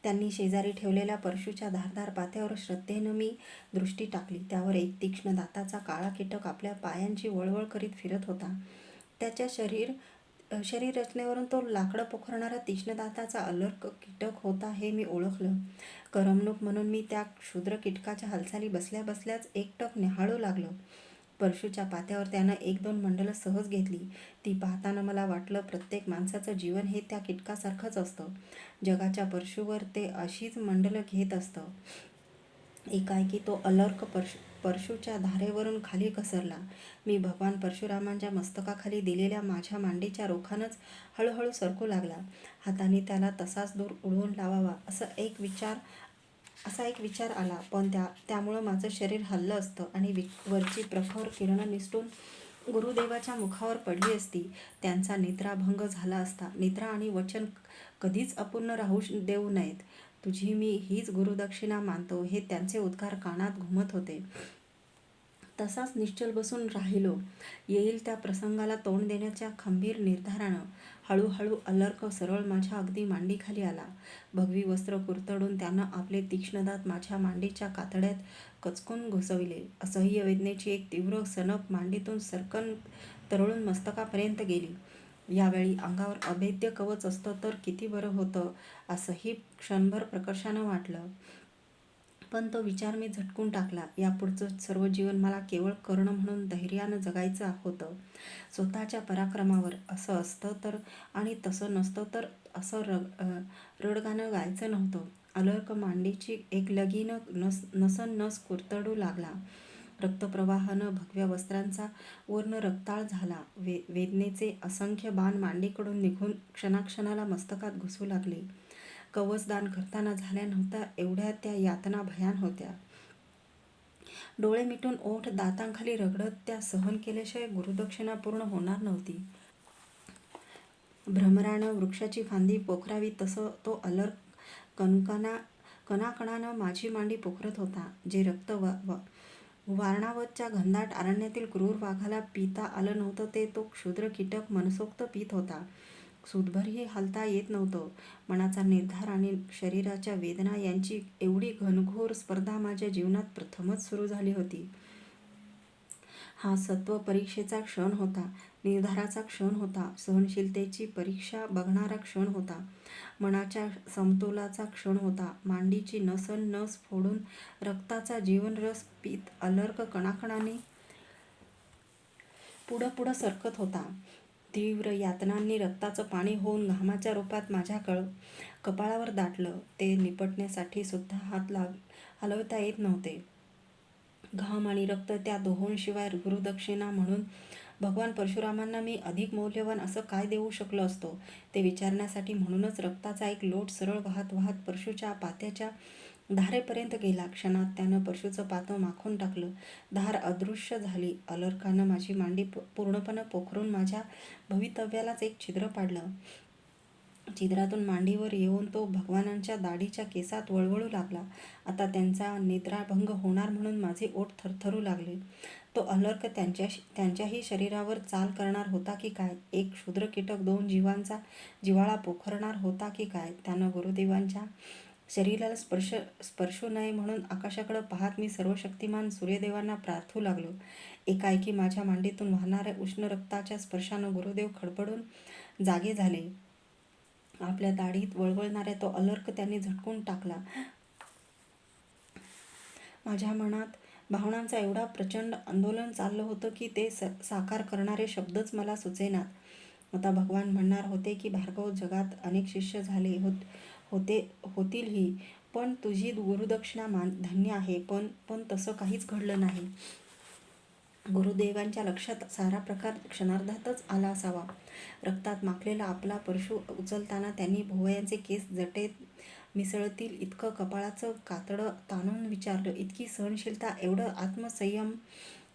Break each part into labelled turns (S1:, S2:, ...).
S1: त्यांनी शेजारी ठेवलेल्या परशूच्या धारदार पात्यावर श्रद्धेनं मी दृष्टी टाकली. त्यावर एक तीक्ष्ण दाताचा काळा कीटक आपल्या पायांची वळवळ करीत फिरत होता. त्याच्या शरीर रचनेवरून तो लाकडं पोखरणारा तीक्ष्ण दाताचा अलर्क कीटक होता हे मी ओळखलं. करमणूक म्हणून मी त्या क्षुद्र कीटकाच्या हालचाली बसल्या बसल्याच एकटक निहाळू लागलो. परशूच्या पात्यावर त्यानं 1-2 मंडलं सहज घेतली. ती पाहताना मला वाटलं, प्रत्येक माणसाचं जीवन हे त्या कीटकासारखंच असतं. जगाच्या परशूवर ते अशीच मंडलं घेत असतं. एकाएकी तो अलर्क परशूच्या धारेवरून खाली घसरला. मी भगवान परशुरामांच्या मस्तकाखाली दिलेल्या माझ्या मांडीच्या रोखानंच हळूहळू सरकू लागला. हाताने त्याला तसाच दूर उडवून लावावा असा एक विचार आला, पण त्यामुळं माझं शरीर हललं असतं आणि वरची प्रखर किरणं निसटून गुरुदेवाच्या मुखावर पडली असती. त्यांचा निद्राभंग झाला असता. निद्रा आणि वचन कधीच अपूर्ण राहू देऊ नयेत. तुझी मी हीच गुरुदक्षिणा मानतो, हे त्यांचे उद्गार कानात घुमत होते. तसाच निश्चल बसून राहिलो. येईल त्या प्रसंगाला तोंड देण्याच्या खंबीर निर्धारानं हळूहळू अलर्क सरळ माझ्या अगदी मांडीखाली आला. भगवी वस्त्र कुरतडून त्यानं आपले तीक्ष्ण दात माझ्या मांडीच्या कातड्यात कचकून घुसविले. असह्य वेदनेची एक तीव्र सनक मांडीतून सरकन तरळून मस्तकापर्यंत गेली. यावेळी अंगावर अभेद्य कवच असतं तर किती बरं होतं, असंही क्षणभर प्रकर्षानं वाटलं. पण तो विचार मी झटकून टाकला. यापुढचं सर्व जीवन मला केवळ कर्ण म्हणून धैर्यानं जगायचं होतं. स्वतःच्या पराक्रमावर असं असतं तर आणि तसं नसतं तर असं रडगाणं गायचं नव्हतं. अलर्क मांडीची एक लगीनं नस कुरतडू लागला. रक्तप्रवाहानं भगव्या वस्त्रांचा वर्ण रक्ताळ झाला. वेदनेचे असंख्य बाण मांडीकडून निघून क्षणाक्षणाला मस्तकात घुसू लागले. कवचदान करताना झाल्या नव्हत्या एवढ्या त्या यातना भयान होत्या. डोळे मिटून ओठ दातांखाली रगडत त्या सहन केल्याशिवाय गुरुदक्षिणा पूर्ण होणार नव्हती. भ्रमरानं वृक्षाची फांदी पोखरावी तसं तो अलर्क कणाकणानं माझी मांडी पोखरत होता. जे रक्त वारणावतच्या घनदाट अरण्यातील क्रूर वाघाला पिता आलं नव्हतं ते तो क्षुद्र कीटक मनसोक्त पीत होता. सूतभरही हालता येत नव्हतं. मनाचा निर्धार आणि शरीराच्या वेदना यांची एवढी घनघोर स्पर्धा माझ्या जीवनात प्रथमच सुरू झाली होती. हा सत्व परीक्षेचा क्षण होता. निर्धाराचा क्षण होता. सहनशीलतेची परीक्षा बघणारा क्षण होता. मनाच्या समतोलाचा क्षण होता. मांडीची नस फोडून रक्ताचा जीवनरस पीत अलर्क कणाकणाने पुढं सरकत होता. तीव्र यातनांनी रक्ताचं पाणी होऊन घामाच्या रूपात माझ्या कपाळावर दाटलं. ते निपटण्यासाठी सुद्धा हात हलवता येत नव्हते. घाम आणि रक्त त्या दोहोंशिवाय गुरुदक्षिणा म्हणून भगवान परशुरामांना मी अधिक मौल्यवान असं काय देऊ शकलो असतो, ते विचारण्यासाठी म्हणूनच रक्ताचा एक लोट सरळ वाहत वाहत परशूच्या पात्याच्या धारेपर्यंत गेला. क्षणात त्यानं परशूचं पातं माखून टाकलं. धार अदृश्य झाली. अलर्कानं माझी मांडी पूर्णपणे पोखरून माझ्या भवितव्यालाच एक छिद्र पाडलं. छिद्रातून मांडीवर येऊन तो भगवानांच्या दाढीच्या केसात वळवळू लागला. आता त्यांचा निद्राभंग होणार म्हणून माझे ओठ थरथरू लागले. तो अलर्क त्यांच्याही शरीरावर चाल करणार होता की काय? एक क्षुद्र कीटक 2 जीवांचा जिव्हाळा पोखरणार होता की काय? त्यानं गुरुदेवांच्या शरीराला स्पर्शू नये म्हणून आकाशाकडं पाहत मी सर्वशक्तिमान सूर्यदेवांना प्रार्थू लागलो. एकाएकी माझ्या मांडीतून वाहणाऱ्या उष्ण रक्ताच्या स्पर्शानं गुरुदेव खडबडून जागे झाले. आपल्या दाढीत वळवळणारा तो अलर्क त्यांनी झटकून टाकला. माझ्या मनात भावनांचं एवढा प्रचंड आंदोलन चाललं होतं की ते साकार करणारे शब्दच मला सुचेनात. आता भगवान म्हणणार होते की भार्गव, जगात अनेक शिष्य झाले होतीलही, पण तुझी गुरुदक्षिणा धन्य आहे. पण तसं काहीच घडलं नाही. गुरुदेवांच्या लक्षात सारा प्रकार क्षणार्धातच आला असावा. रक्तात माखलेला आपला परशू उचलताना त्यांनी भुवयांचे केस जटेत मिसळतील इतकं कपाळाचं कातडं ताणून विचारलं, इतकी सहनशीलता, एवढं आत्मसंयम?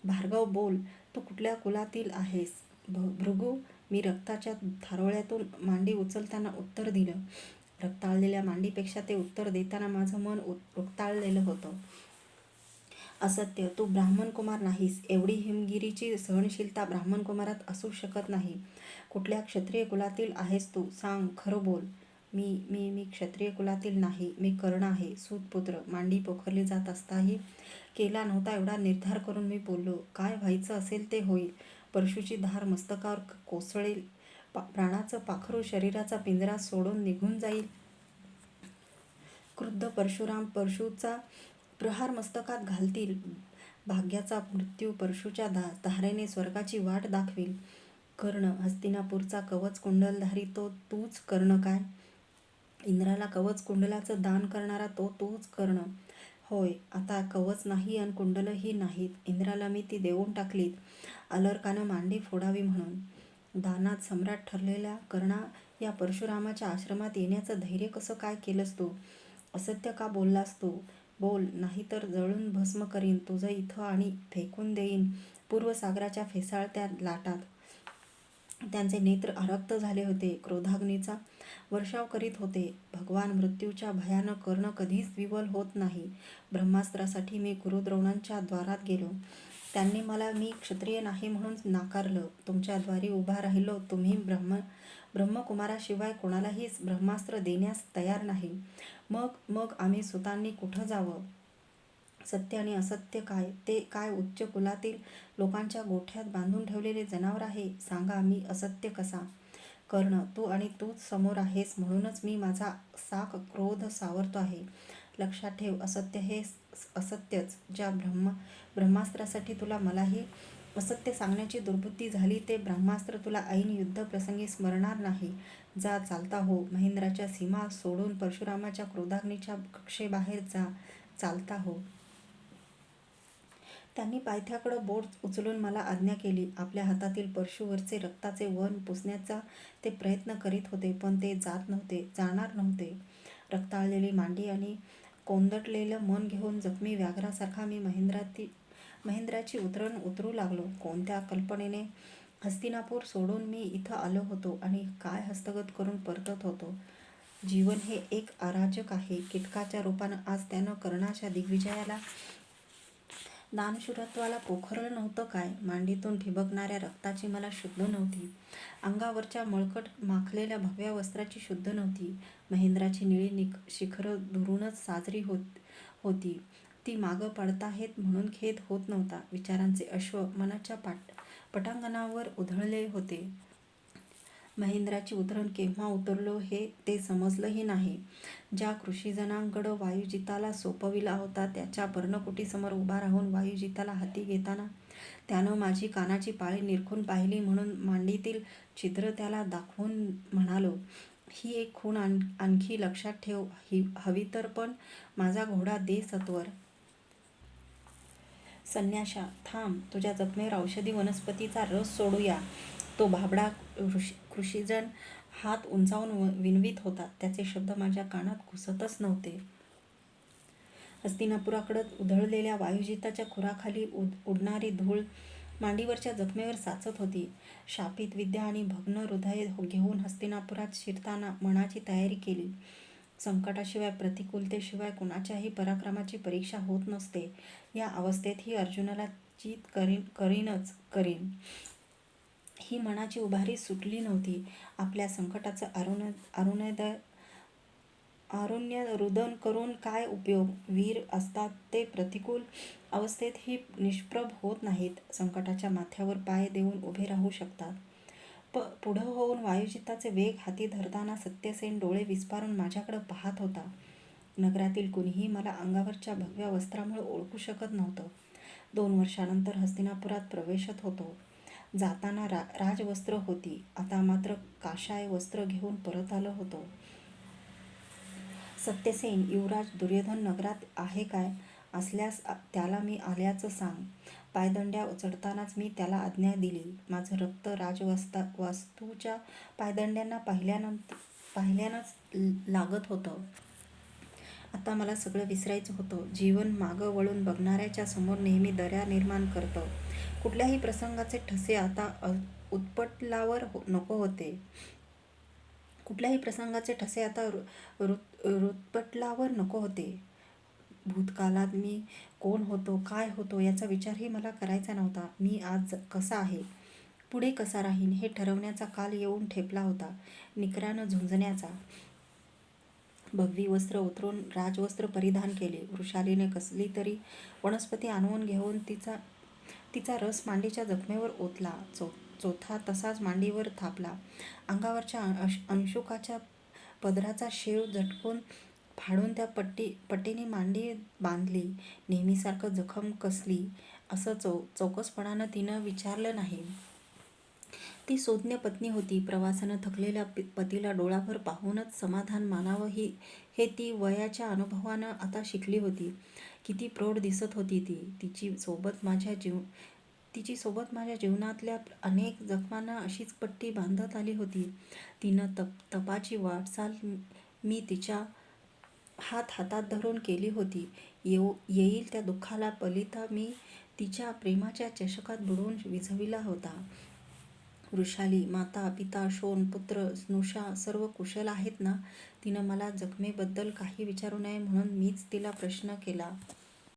S1: भार्गव बोल, तू कुठल्या कुलातील आहेस? भृगू, मी रक्ताच्या थारोळ्यातून मांडी उचलताना उत्तर दिलं. रक्ताळलेल्या मांडीपेक्षा ते उत्तर देताना माझं मन रक्ताळलेलं होतं. असत्य, तू ब्राह्मण कुमार नाहीस. एवढी हिमगिरीची सहनशीलता ब्राह्मण कुमारात असू शकत नाही. कुठल्या क्षत्रिय कुलातील आहेस तू? सांग, खरं बोल. मी मी मी क्षत्रिय कुलातील नाही, मी कर्ण आहे, सूतपुत्र. मांडी पोखरली जात असताही केला नव्हता एवढा निर्धार करून मी बोललो, काय व्हायचं असेल ते होईल. परशूची धार मस्तकावर कोसळेल, प्राणाचं पाखरू शरीराचा पिंजरा सोडून निघून जाईल. क्रुद्ध परशुराम परशूचा प्रहार मस्तकात घालतील. भाग्याचा मृत्यू परशूच्या धारेने स्वर्गाची वाट दाखवेल. कर्ण, हस्तिनापूरचा कवच कुंडलधारी तो तूच कर्ण काय? इंद्राला कवच कुंडलाचं दान करणारा तो तूच कर्ण होय. आता कवच नाही आणि कुंडलही नाहीत. इंद्राला मी ती देऊन टाकलीत, अलर्कानं मांडी फोडावी म्हणून. दानात सम्राट ठरलेल्या कर्णा, या परशुरामाच्या आश्रमात येण्याचं धैर्य कसं काय केलंस तू? असत्य का बोललास तू? बोल, नाहीतर जळून भस्म करीन तुझं इथं आणि फेकून देईन पूर्वसागराच्या फेसाळत्या लाटात. त्यांचे नेत्र आरक्त झाले होते, क्रोधाग्नीचा वर्षाव करीत होते. भगवान मृत्यूच्या भयानं कर्ण कधीच विवल होत नाही. ब्रह्मास्त्रासाठी मी गुरुद्रोणांच्या द्वारात गेलो. त्यांनी मला मी क्षत्रिय नाही म्हणून नाकारलं. तुमच्या द्वारी उभा राहिलो. तुम्ही ब्रह्मकुमाराशिवाय कोणालाही ब्रह्मास्त्र देण्यास तयार नाही. मग मग आम्ही सुतांनी कुठं जावं? सत्य आणि असत्य काय? ते काय उच्च कुलातील लोकांच्या गोठ्यात बांधून ठेवलेले जनावर आहे? सांगा, मी असत्य कसा? कर्ण, तू आणि तूच समोर आहेस म्हणूनच मी माझा साख क्रोध सावरतो आहे. लक्षात ठेव, असत्य हे असत्यच. ज्या ब्रह्मास्त्रासाठी तुला मलाही असत्य सांगण्याची दुर्बुद्धी झाली, ते ब्रह्मास्त्र तुला ऐन युद्धप्रसंगी स्मरणार नाही. जा, चालता हो. महेंद्राच्या सीमा सोडून परशुरामाच्या क्रोधाग्नीच्या कक्षेबाहेर जा, चालता हो. त्यांनी पायथ्याकडं बोट उचलून मला आज्ञा केली. आपल्या हातातील परशूवरचे रक्ताचे वन पुसण्याचा ते प्रयत्न करीत होते, पण ते जाणार नव्हते. रक्ताळलेली मांडी आणि कोंदटलेलं मन घेऊन जखमी व्याघ्रासारखा मी महेंद्राची उतरण उतरू लागलो. कोणत्या कल्पनेने हस्तिनापूर सोडून मी इथं आलो होतो आणि काय हस्तगत करून परतत होतो. जीवन हे एक अराजक आहे. कीटकाच्या रूपानं आज त्यानं कर्णाच्या दिग्विजयाला, दानशूरत्वाला पोखरलं नव्हतं काय? मांडीतून ठिबकणाऱ्या रक्ताची मला शुद्ध नव्हती. अंगावरच्या मळकट माखलेल्या भगव्या वस्त्राची शुद्ध नव्हती. महेंद्राची निळी शिखरं दुरूनच साजरी होती. ती मागं पडताहेत म्हणून खेद होत नव्हता. विचारांचे अश्व मनाच्या पटांगणावर उधळले होते. महेंद्राची उतरण केव्हा उतरलो हे ते समजलंही नाही. ज्या कृषीजनांकडं वायुजिताला सोपविला होता, त्याच्या पर्णकुटीसमोर उभा राहून वायुजिताला हाती घेताना त्यानं माझी कानाची पाळी निरखून पाहिली म्हणून मांडीतील छिद्र त्याला दाखवून म्हणालो, ही एक खूण आणखी लक्षात ठेव. हवी तर पण माझा घोडा दे सत्वर. संन्याशा, थांब. तुझ्या जखमेवर औषधी वनस्पतीचा रस सोडूया. तो भाबडा कृषीजन हात उंचावून विनवीत होता. त्याचे शब्द माझ्या कानात घुसतच नव्हते. हस्तिनापुराकडं उधळलेल्या वायुजिताच्या खुराखाली उडणारी धूळ मांडीवरच्या जखमेवर साचत होती. शापित विद्या आणि भग्न हृदय घेऊन हस्तिनापुरात शिरताना मनाची तयारी केली. संकटाशिवाय, प्रतिकूलतेशिवाय कुणाच्याही पराक्रमाची परीक्षा होत नसते. या अवस्थेतही अर्जुनाला जित करीन ही मनाची उभारी सुटली नव्हती. आपल्या संकटाचं रुदन करून काय उपयोग? वीर असतात ते प्रतिकूल अवस्थेतही निष्प्रभ होत नाहीत. संकटाच्या माथ्यावर पाय देऊन उभे राहू शकतात. पुढं होऊन वायुजिताचे वेग हाती धरताना सत्यसेन डोळे विस्फारून माझ्याकडं पाहत होता. नगरातील कुणीही मला अंगावरच्या भगव्या वस्त्रामुळे ओळखू शकत नव्हतं. 2 वर्षानंतर हस्तिनापुरात प्रवेशत होतो. जाताना राजवस्त्र होती, आता मात्र काषाय वस्त्र घेऊन परत आलो होतो. सत्यसेन, युवराज दुर्योधन नगरात आहे काय? असल्यास त्याला मी आल्याचं सांग. पायदंड्या चढतानाच मी त्याला आज्ञा दिली. माझं रक्त राजवास्तूच्या पायदंड्यांना पाहिल्यानंच लागत होतं. आता मला सगळं विसरायचं होतं. जीवन मागं वळून बघणाऱ्याच्या समोर नेहमी दऱ्या निर्माण करतं. कुठल्याही प्रसंगाचे ठसे आता उत्पटलावर नको होते. रुतपटलावर नको होते. भूतकाळात मी कोण होतो, काय होतो याचा विचारही मला करायचा नव्हता. मी आज कसा आहे, पुढे कसा राहीन हे ठरवण्याचा काल येऊन ठेपला होता. निकरानं झुंजण्याचा. भगवी वस्त्र उतरून राजवस्त्र परिधान केले. वृषालीने कसली तरी वनस्पती आणून घेऊन तिचा रस मांडीच्या जखमेवर ओतला. चोथा तसाच मांडीवर थापला. अंगावरच्या अंशुकाच्या पदराचा शेव झटकून फाडून त्या पट्टीने मांडी बांधली. नेहमीसारखं जखम कसली असं चौकसपणानं तिनं विचारलं नाही. ती संज्ञ पत्नी होती. प्रवासानं थकलेल्या पतीला डोळाभर पाहूनच समाधान मानावं हे ती वयाच्या अनुभवानं आता शिकली होती. किती प्रौढ दिसत होती ती. तिची सोबत माझ्या जीवनातल्या अनेक जखमांना अशीच पट्टी बांधत आली होती. तिनं तपाची वाटचाल मी तिच्या हातात धरून केली होती. येईल त्या दुःखाला पलिता मी तिच्या प्रेमाच्या चषकात बुडवून विझविला होता. वृषाली, माता, पिता, शोण, पुत्र, स्नुषा सर्व कुशल आहेत ना? तिनं मला जखमेबद्दल काही विचारू नये म्हणून मीच तिला प्रश्न केला.